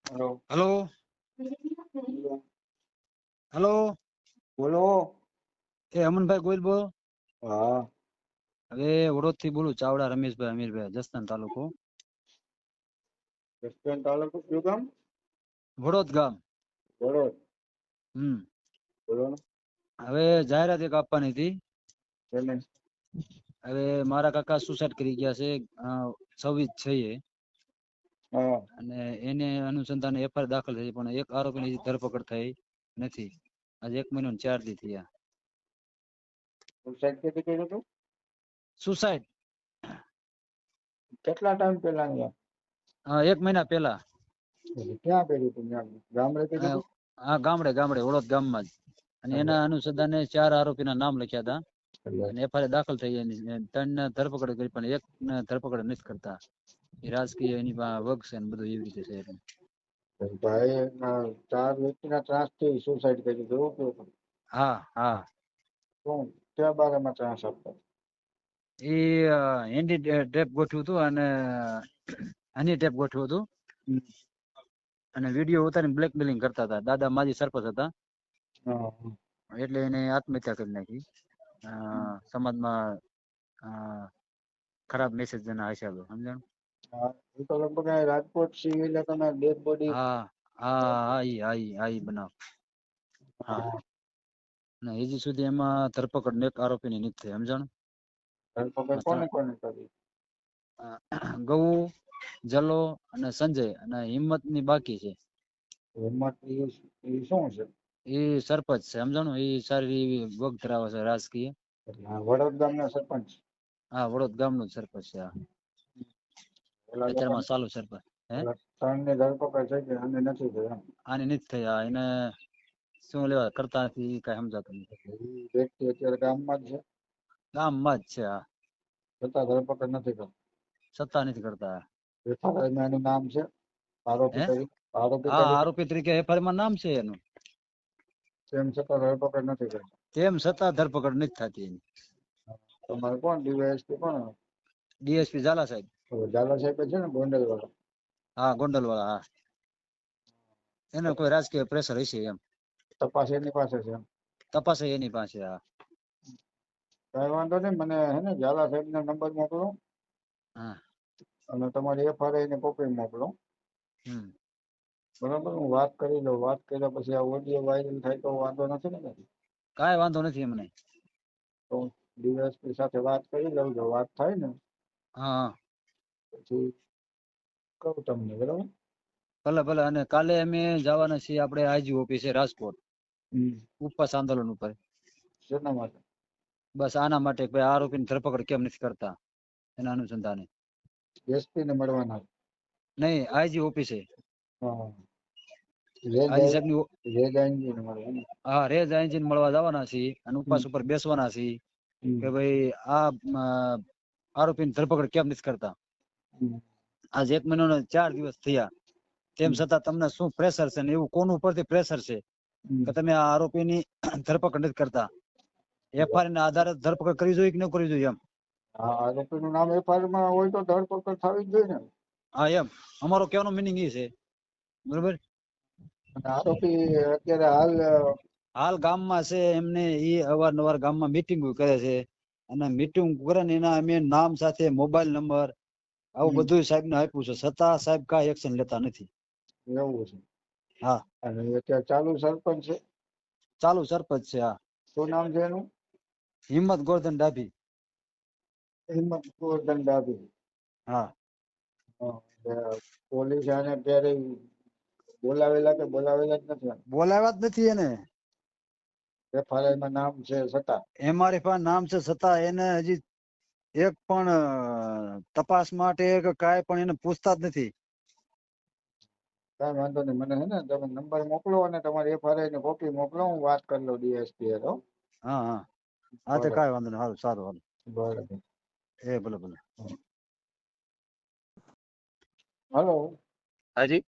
Hello. Hello hello બોલો. એ અમનભાઈ ગોયલ બોલો. હા. હવે વડોદ થી બોલું, ચાવડા રમેશભાઈ અમીરભાઈ, જસદણ તાલુકો. જસદણ તાલુકો કયું ગામ? વડોદ ગામ. વડોદ. બોલો ને. હવે જાહેરાત એક આપવાની હતી. એને હવે મારા કાકા સુસાઇડ કરી ગયા છે 26/6. હા. અને એને અનુસંધાને એફઆઈઆર દાખલ થઈ, પણ એક આરોપીની હજી ધરપકડ થઈ નથી. આજે 1 મહિનો ને 4 દી થયા. સુસાઇડ કેથી કર્યું હતું? સુસાઇડ કેટલા ટાઈમ પહેલા ની વાત? 1 મહિના પહેલા. ક્યાં કર્યું હતું? ગામડે કર્યું હતું? હા, ગામડે વડોદ ગામમાં જ. અને એના અનુસંધાને 4 આરોપીના નામ લખ્યા હતા અને એફઆઈઆર દાખલ થઈ. એની 3 ને ધરપકડ કરી, પણ 1 ને ધરપકડ નથી કરતા. એ રાજકીય એની વગ છે ને બધું એવી રીતે છે. ભાઈ 4 વ્યક્તિના ત્રાસ થી સુસાઇડ કર્યું હતું. હા હા. શું ક્યાં બારામાં ત્રાસ આપતા? એ હેન્ડી ટેપ ગોઠવ્યું હતું અને હની ટેપ ગોઠવ્યું હતું. અને વિડીયો ઉતારીને બ્લેકમેલિંગ કરતા હતા. દાદા માજી સરપંચ હતા, એટલે એને આત્મહત્યા કરી નાખી. સમાજમાં ખરાબ મેસેજ ના હિસાબે, સમજણ? હા, એ તો લગભગ રાજકોટ સિવિલ તમે ડેડ બોડી. હા હા, આઈ બનાવ. હા. ને હજી સુધી એમાં ધરપકડ એક આરોપીની નથી થઈ, સમજણ? ધરપકડ કોને કોને કરી? ગૌ, જલો અને સંજય અને હિંમત ની બાકી છે. હિંમત એ શું છે? એ સરપંચ છે, સમજાણું? એ સારી એવી વગ ધરાવે છે રાજકીય. વડોદ ગામના સરપંચ. હા, વડોદ ગામનો સરપંચ છે. પેલા અત્યારમાં ચાલુ સરપંચ. હે, 3 ની ધરપકડ થઈ ગઈ અને નથી થઈ. આની નથી થઈ. એને શું લેવા કરતા નથી, કઈ સમજાતું નથી. એ વ્યક્તિ અત્યારે ગામમાં જ છે? ગામમાં જ છે. છતાં ધરપકડ નથી કરતા. સત્તા નથી કરતા. એફઆઈઆરમાં એનું નામ છે આરોપી હે, તરીકે? હા, આરોપી તરીકે એફઆઈઆર માં નામ છે એનું. તેમ છતાં ધરપકડ નથી કરતા. તેમ છતાં ધરપકડ નથી થતી. તમારે કોણ ડીવાયએસપી કોણ? ડીએસપી ઝાલા સાહેબ. ઝાલા સાહેબ છે ને, ગોંડલ વાળા? હા, ગોંડલ વાળા. હા, એને કોઈ રાજકીય પ્રેશર હશે એમ. તપાસ એની પાસે છે? તપાસ એની પાસે. હા, કઈ વાંધો નહીં. મને હે ને ઝાલા સાહેબ ના નંબર મોકલો હા. અને તમારી એફઆઈઆર ની કોપી મોકલો. બરાબર, હું વાત કરી લઉં. વાત કર્યા પછી આ ઓડિયો વાયરલ થાય તો વાંધો નથી ને? કાંઈ વાંધો નથી અમને. તો ડીવાયએસપી સાથે વાત કરી લઉં. જો વાત થાય ને હા, પછી કહું તમને, બરાબર? ભલે ભલે. અને કાલે અમે જવાના છીએ આપણે આઈજી ઓફિસે રાજકોટ, ઉપવાસ આંદોલન ઉપર. શેના માટે? બસ આના માટે, આરોપીની ધરપકડ કેમ નથી કરતા એના અનુસંધાને. એસપી ને મળવાના? નહીં, આઈજી ઓફિસે. હા, આઈજી સાહેબ ની. રેજ આઈજી ને મળવાના? હા, રેજ આઈજી ને મળવા જવાના છીએ અને ઉપવાસ ઉપર બેસવાના છીએ કે ભાઈ આ આરોપીની ધરપકડ કેમ નથી કરતા. આજ 1 મહિનો ને 4 દિવસ થયા. તેમ છતાં તમને શું પ્રેશર છે ને એવું કોનું ઉપરથી પ્રેશર છે કે તમે આ આરોપીની ધરપકડ નથી કરતા? એફઆઈઆર ના આધારે ધરપકડ કરવી જોઈએ કે ન કરવી જોઈએ એમ? હા, આરોપી નું નામ એફઆઈઆર માં હોય તો ધરપકડ થવી જ જોઈએ ને? હા, એમ અમારો કહેવાનો મિનિંગ એ છે, બરોબર? અને આરોપી અત્યારે હાલ ગામમાં છે. એમને એ અવારનવાર ગામમાં મિટિંગ કરે છે અને મિટિંગ કરે ને એના અમે નામ સાથે મોબાઈલ નંબર આવું બધું સાહેબ ને આપ્યું છે, છતાં સાહેબ કાંઈ એક્શન લેતા નથી. એવું છે? હા. અને અત્યારે ચાલુ સરપંચ છે? ચાલુ સરપંચ છે. હા. શું નામ છે એનું? હિંમત ગોરધન ડાભી. હિંમત ગોરધન ડાભી. હા. પોલીસ આને ક્યારેય બોલાવેલા કે બોલાવેલા જ નથી? બોલાવ્યા જ નથી એને. એફઆઈઆર માં નામ છે છતાં? અમારી પાસે નામ છે છતાં એને હજી એક પણ તપાસ માટે કે કાંઈ પણ એને પૂછતા જ નથી. કઈ વાંધો નહીં. મને હે ને તમે નંબર મોકલો અને તમારી એફઆઈઆર ની કોપી મોકલો. હું વાત કરી લઉં ડીએસપી એ. હા હા હા, તો કાંઈ વાંધો નહીં. સારું સારું. બરાબર. ભલે ભલે. હેલો. હાજી.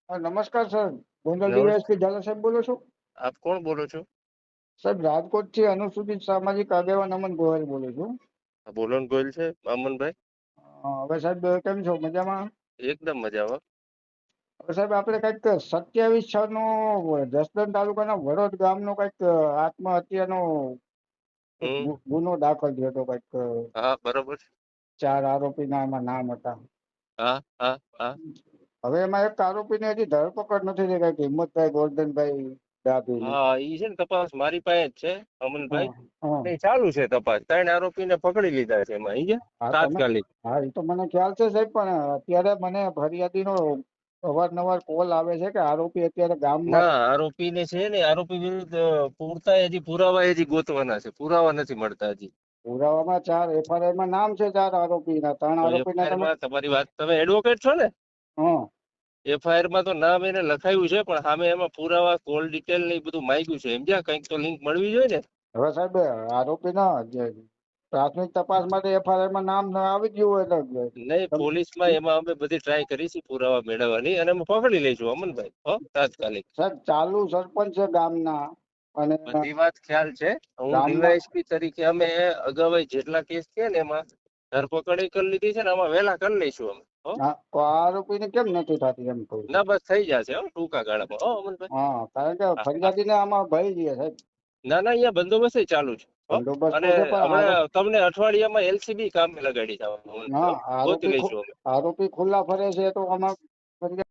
નમસ્કાર સર. ગોંડલ ડીવાયએસપી ઝાલા સાહેબ બોલો છો? આપ કોણ બોલો છો? સાહેબ, રાજકોટ થી અનુસૂચિત સામાજિક આગેવાન અમન ગોહિલ બોલું છું. બોલો ને, ગોયલ છે અમનભાઈ. હવે સાહેબ કેમ છો? મજામાં? એકદમ મજામાં. હવે સાહેબ આપણે કઈક 27/6 જસદણ તાલુકાના વડોદ ગામનો કઈક આત્મહત્યાનો એક હમ ગુનો દાખલ થયો હતો કઈક હા બરોબર છે. 4 આરોપીના એમાં નામ હતા. હા હા હા હવે એમાં એક આરોપીની હજી ધરપકડ નથી થઈ કઈક હિંમતભાઈ ગોરધનભાઈ ડાભીની. હા ઈ છે ને તપાસ મારી પાસે જ છે અમનભાઈ. હા હા એ ચાલુ છે તપાસ. 3 આરોપીને પકડી લીધા છે એમાં ઈ છે હા તમે તાત્કાલિક. હા એ તો મને ખ્યાલ છે સાહેબ, પણ અત્યારે મને ફરિયાદીનો અવારનવાર કોલ આવે છે કે આરોપી અત્યારે ગામમાં ના આરોપીને છે ને આરોપી વિરુદ્ધ પૂરતા હજી પુરાવા હજી ગોતવાના છે. પુરાવા નથી મળતા હજી. પુરાવામાં 4 FIR માં નામ છે 4 આરોપીના, 3 તો આરોપીના એફઆઈઆર તમે. માં તમારી વાત, તમે એડવોકેટ છો ને? હા એફઆઈઆર માં તો નામ એને લખાયું છે પણ સામે એમાં પુરાવા કોલ ડિટેલ ને ઈ બધું માંગ્યું છે. સમજ્યા? કંઈક તો લિંક મળવી જોઈએ ને. હવે સાહેબ આરોપીના જે પ્રાથમિક તપાસ માટે FIR માં નામ આવી ગયું હોય એટલે નહીં, પોલીસમાં એમાં અમે બધી ટ્રાય કરીશું પુરાવા મેળવવાની અને અમે પકડી લઈશું અમનભાઈ, હો, તાત્કાલિક. સાહેબ ચાલુ સરપંચ છે ગામના, અને બધી વાત ખ્યાલ છે. હું ગામમાં ડીવાયએસપી તરીકે અમે અગાઉ જેટલા કેસ છે ને એમાં ધરપકડ કરી લીધી છે ને આમાં વહેલા કરી લઈશું અમે, હો. તો આ આરોપીને કેમ નથી થતી એમ કહું છું. ના બસ થઈ જશે, હો, ટૂંકા ગાળામાં, હો અમનભાઈ. હા કારણ કે હા, હા. ફરિયાદીને આમાં ભય છે સાહેબ. ના ના, અહીંયા બંદોબસ્ત ચાલુ છે, હો. બંદોબસ્ત તો અને છે પણ હમણાં તમને અઠવાડિયામાં એલસીબી કામે લગાડી દઉં અમનભાઈ, હો. ગોતી લઈશું અમે. આરોપી ખુલ્લા ફરે છે તો આમાં ફરિયાદ